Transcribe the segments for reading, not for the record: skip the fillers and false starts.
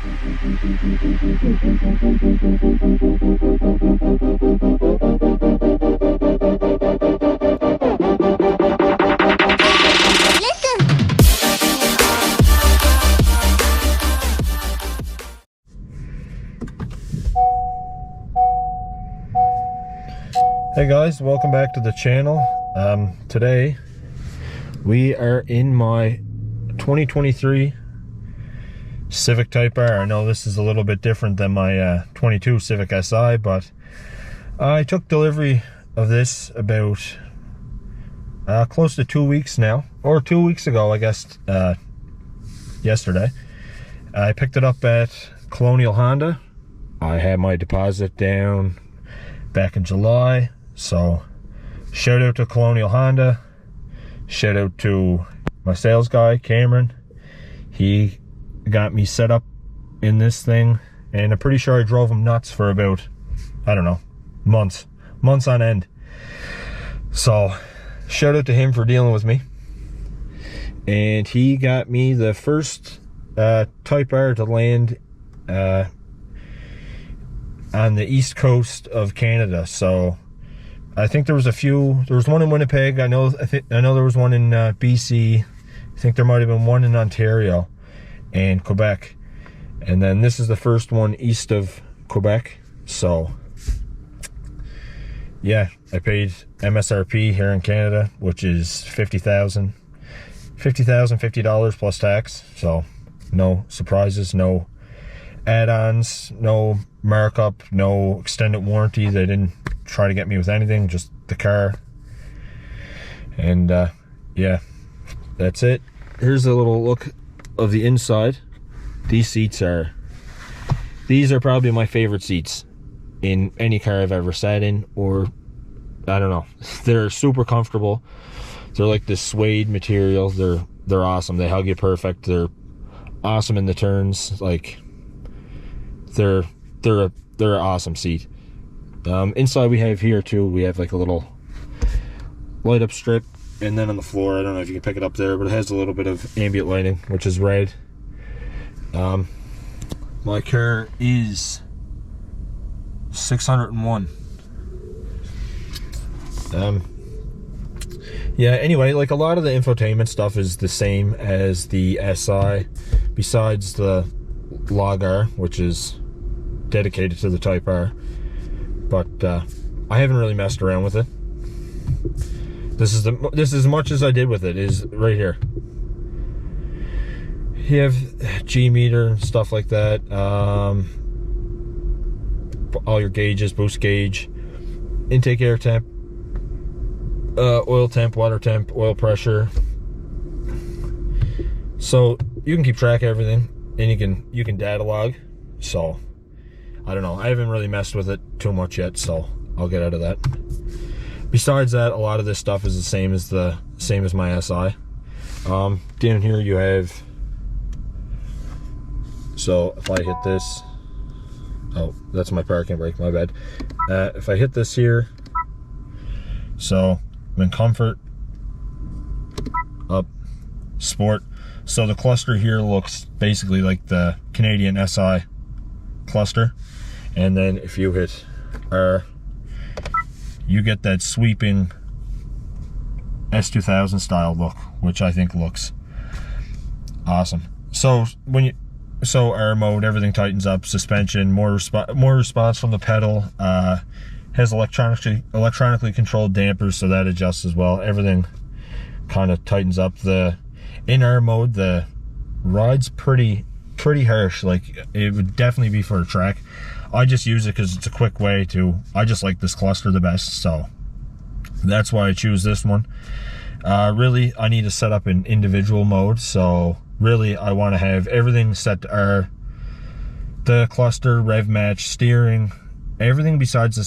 Hey guys, welcome back to the channel. Today we are in my 2023 Civic Type R. I know this is a little bit different than my 22 Civic Si, but I took delivery of this about close to 2 weeks now, or 2 weeks ago, I guess, yesterday. I picked it up at Colonial Honda. I had my deposit down back in July. So shout out to Colonial Honda, shout out to my sales guy Cameron. He got me set up in this thing, and I'm pretty sure I drove him nuts for about, I don't know, months on end. So shout out to him for dealing with me. And he got me the first Type R to land on the east coast of Canada. So I think there was a few. There was one in Winnipeg. I know there was one in BC. I think there might have been one in Ontario and Quebec. And then this is the first one east of Quebec. So yeah, I paid MSRP here in Canada, which is $50,000 plus tax. So no surprises, no add-ons, no markup, no extended warranty. They didn't try to get me with anything, just the car. And yeah, that's it. Here's a little look of the inside. These are probably my favorite seats in any car I've ever sat in, or I don't know. They're super comfortable. They're like this suede material. They're awesome. They hug you perfect. They're awesome in the turns. Like they're an awesome seat. Inside we have here too, we have like a little light up strip, and then on the floor, I don't know if you can pick it up there, but it has a little bit of ambient lighting, which is red. My car is 601. Yeah, anyway, like a lot of the infotainment stuff is the same as the SI, besides the Log R, which is dedicated to the Type R. But I haven't really messed around with it. This is as much as I did with it, is right here. You have G meter and stuff like that. All your gauges, boost gauge, intake air temp, oil temp, water temp, oil pressure. So you can keep track of everything, and you can data log. So I don't know, I haven't really messed with it too much yet, so I'll get out of that. Besides that, a lot of this stuff is the same as my SI. Down here you have, so if I hit this, oh, that's my parking brake, my bad. If I hit this here, so I'm in comfort, up, sport. So the cluster here looks basically like the Canadian SI cluster. And then if you hit R, you get that sweeping S2000 style look, which I think looks awesome. So R mode, everything tightens up. Suspension, more response from the pedal. Has electronically controlled dampers, so that adjusts as well. Everything kind of tightens up. In R mode, the ride's pretty harsh. Like, it would definitely be for a track. I just use it because it's a quick way to, I just like this cluster the best, so that's why I choose this one. Really, I need to set up an individual mode, so really I want to have everything set to R, the cluster, rev match, steering, everything besides the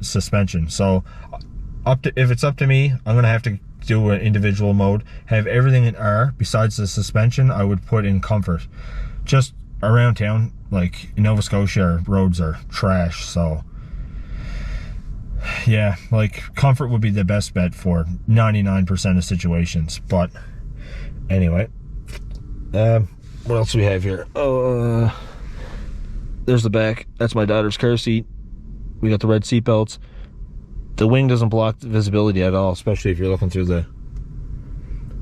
suspension. So if it's up to me, I'm going to have to do an individual mode, have everything in R. Besides the suspension, I would put in comfort. Just around town, like in Nova Scotia, our roads are trash, so yeah, like comfort would be the best bet for 99% of situations. But anyway, what else do we have here? there's the back. That's my daughter's car seat. We got the red seat belts. The wing doesn't block the visibility at all, especially if you're looking through the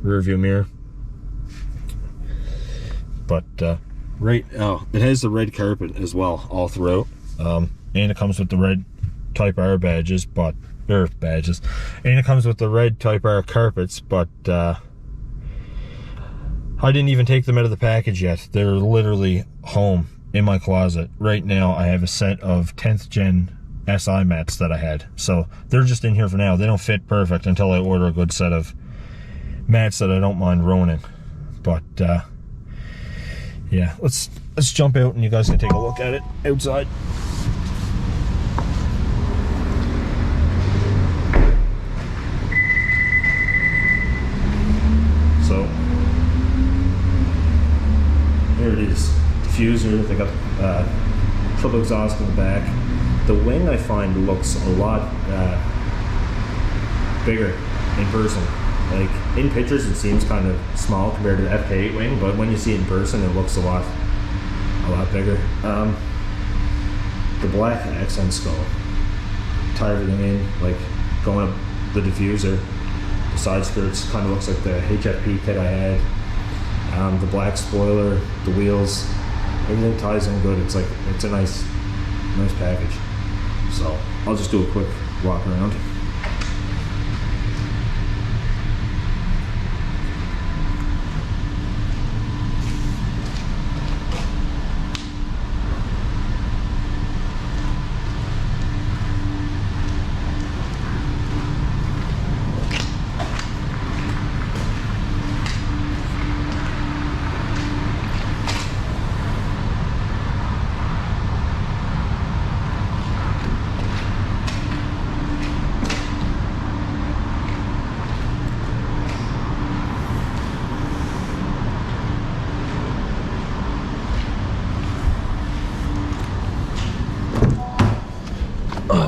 rear view mirror. But it has the red carpet as well all throughout, and it comes with the red Type R badges, and it comes with the red Type R carpets, but I didn't even take them out of the package yet. They're literally home in my closet right now. I have a set of 10th gen SI mats that I had, so they're just in here for now. They don't fit perfect until I order a good set of mats that I don't mind ruining. But yeah, let's jump out and you guys can take a look at it outside. So there it is, diffuser. They got triple exhaust in the back. The wing I find looks a lot bigger in person. Like in pictures it seems kind of small compared to the FK8 wing, but when you see it in person it looks a lot bigger. The black accent skull, tie everything in, like going up the diffuser. The side skirts kind of looks like the HFP kit I had. The black spoiler, the wheels, everything ties in good. It's a nice package. So I'll just do a quick walk around.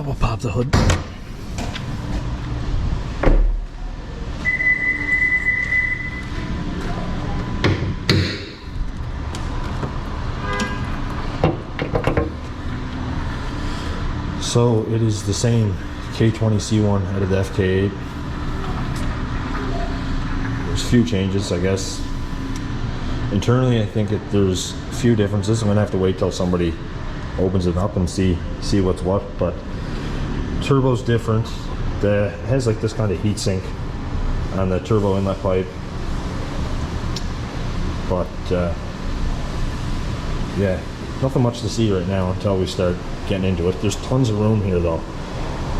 We'll pop the hood. So it is the same K20C1 out of the FK8. There's a few changes, I guess. Internally, I think there's a few differences. I'm gonna have to wait till somebody opens it up and see what's what, but turbo's different. It has like this kind of heat sink on the turbo inlet pipe, but yeah, nothing much to see right now until we start getting into it. There's tons of room here though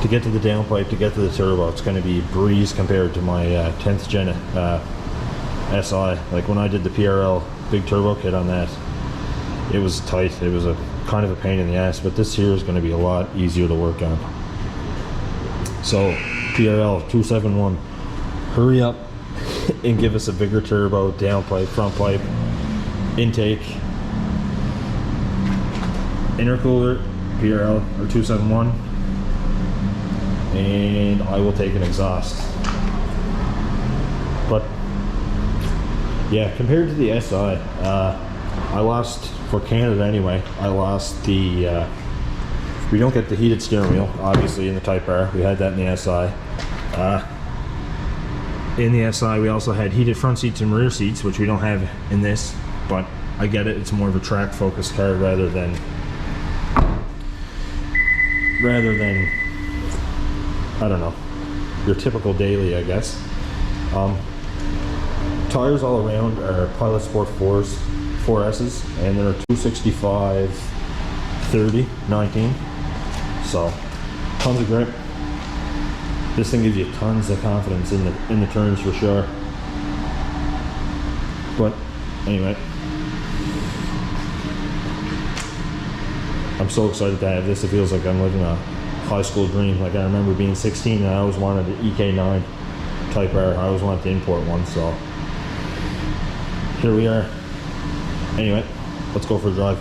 to get to the downpipe, to get to the turbo. It's going to be a breeze compared to my 10th gen SI. Like when I did the PRL big turbo kit on that, it was tight. It was a kind of a pain in the ass, but this here is going to be a lot easier to work on. So PRL 271, hurry up and give us a bigger turbo, downpipe, front pipe, intake, intercooler, PRL or 271, and I will take an exhaust. But yeah, compared to the SI, I lost, for Canada anyway, I lost the we don't get the heated steering wheel, obviously, in the Type R. We had that in the SI. In the SI, we also had heated front seats and rear seats, which we don't have in this, but I get it. It's more of a track-focused car rather than I don't know, your typical daily, I guess. Tires all around are Pilot Sport 4s, 4S's, and they're 265 30 19. So tons of grip. This thing gives you tons of confidence in the turns for sure. But anyway, I'm so excited to have this. It feels like I'm living a high school dream. Like I remember being 16 and I always wanted an EK9 Type R. I always wanted to import one, so here we are. Anyway, let's go for a drive.